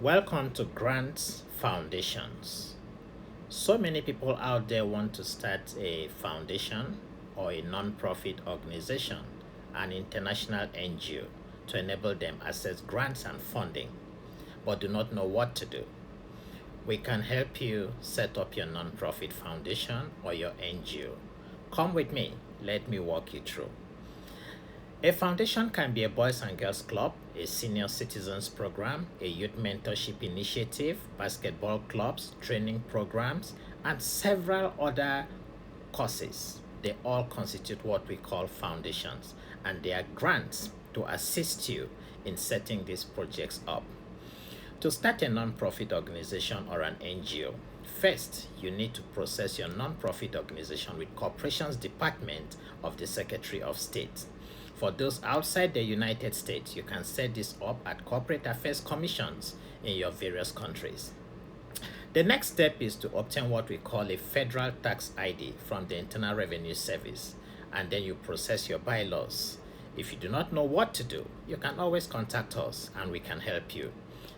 Welcome to Grants Foundations. So many people out there want to start a foundation or a non-profit organization, an international NGO, to enable them access grants and funding, but do not know what to do. We can help you set up your non-profit foundation or your NGO. Come with me, let me walk you through. A foundation can be a boys and girls club, a senior citizens program, a youth mentorship initiative, basketball clubs, training programs, and several other courses. They all constitute what we call foundations, and they are grants to assist you in setting these projects up. To start a non-profit organization or an NGO, first you need to process your non-profit organization with Corporations Department of the Secretary of State. For those outside the United States, you can set this up at Corporate Affairs Commissions in your various countries. The next step is to obtain what we call a federal tax ID from the Internal Revenue Service, and then you process your bylaws. If you do not know what to do, you can always contact us and we can help you.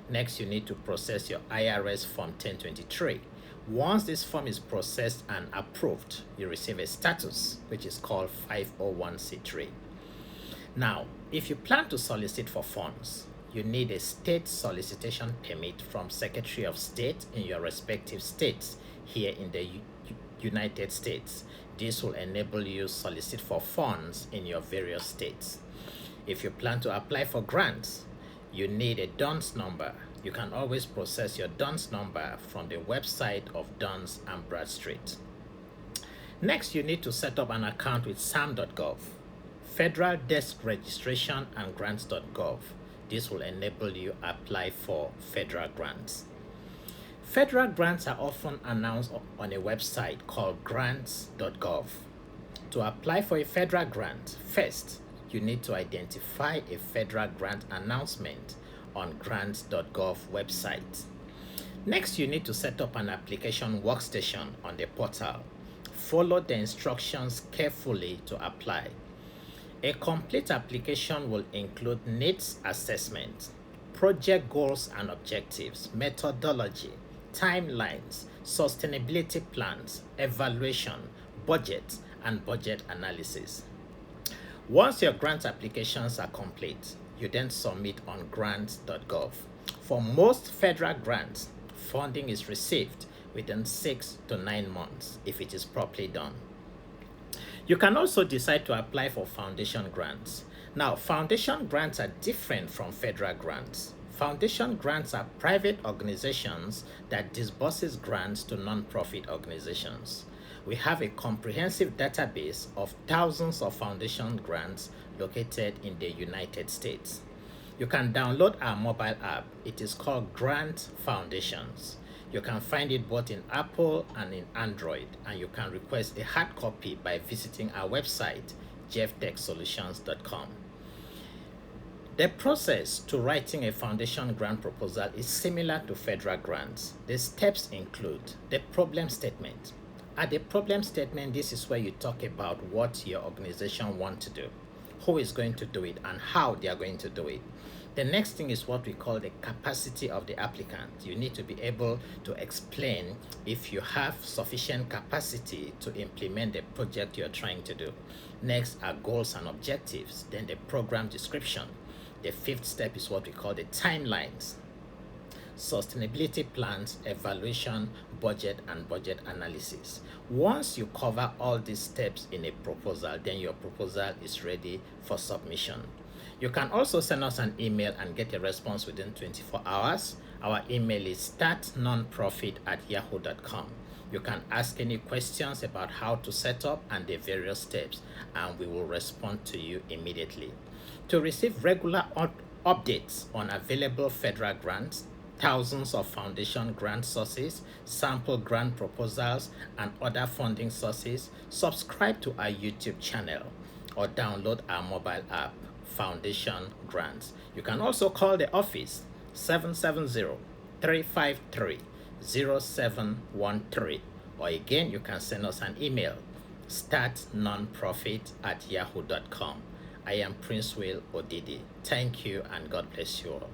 Next, you need to process your IRS Form 1023. Once this form is processed and approved, you receive a status which is called 501c3. Now, if you plan to solicit for funds, you need a state solicitation permit from Secretary of State in your respective states here in the United States. This will enable you to solicit for funds in your various states. If you plan to apply for grants, you need a DUNS number. You can always process your DUNS number from the website of Duns and Bradstreet. Next, you need to set up an account with sam.gov. Federal Desk Registration and Grants.gov. This will enable you to apply for federal grants. Federal grants are often announced on a website called grants.gov. To apply for a federal grant, first, you need to identify a federal grant announcement on grants.gov website. Next, you need to set up an application workstation on the portal. Follow the instructions carefully to apply. A complete application will include needs assessment, project goals and objectives, methodology, timelines, sustainability plans, evaluation, budget, and budget analysis. Once your grant applications are complete, you then submit on grants.gov. For most federal grants, funding is received within 6 to 9 months if it is properly done. You can also decide to apply for foundation grants. Now, foundation grants are different from federal grants. Foundation grants are private organizations that disburses grants to non-profit organizations. We have a comprehensive database of thousands of foundation grants located in the United States. You can download our mobile app. It is called Grant Foundations. You can find it both in Apple and in Android, and you can request a hard copy by visiting our website, jefftechsolutions.com. The process to writing a foundation grant proposal is similar to federal grants. The steps include the problem statement. At the problem statement, this is where you talk about what your organization wants to do, who is going to do it, and how they are going to do it. The next thing is what we call the capacity of the applicant. You need to be able to explain if you have sufficient capacity to implement the project you're trying to do. Next are goals and objectives, then the program description. The fifth step is what we call the timelines, sustainability plans, evaluation, budget, and budget analysis. Once you cover all these steps in a proposal, then your proposal is ready for submission. You can also send us an email and get a response within 24 hours. Our email is startnonprofit@yahoo.com. You can ask any questions about how to set up and the various steps, and we will respond to you immediately. To receive regular updates on available federal grants, thousands of foundation grant sources, sample grant proposals, and other funding sources, subscribe to our YouTube channel or download our mobile app, Foundation Grants. You can also call the office 770-353-0713, or again you can send us an email, startnonprofit@yahoo.com. I am Prince Will Odidi. Thank you and God bless you all.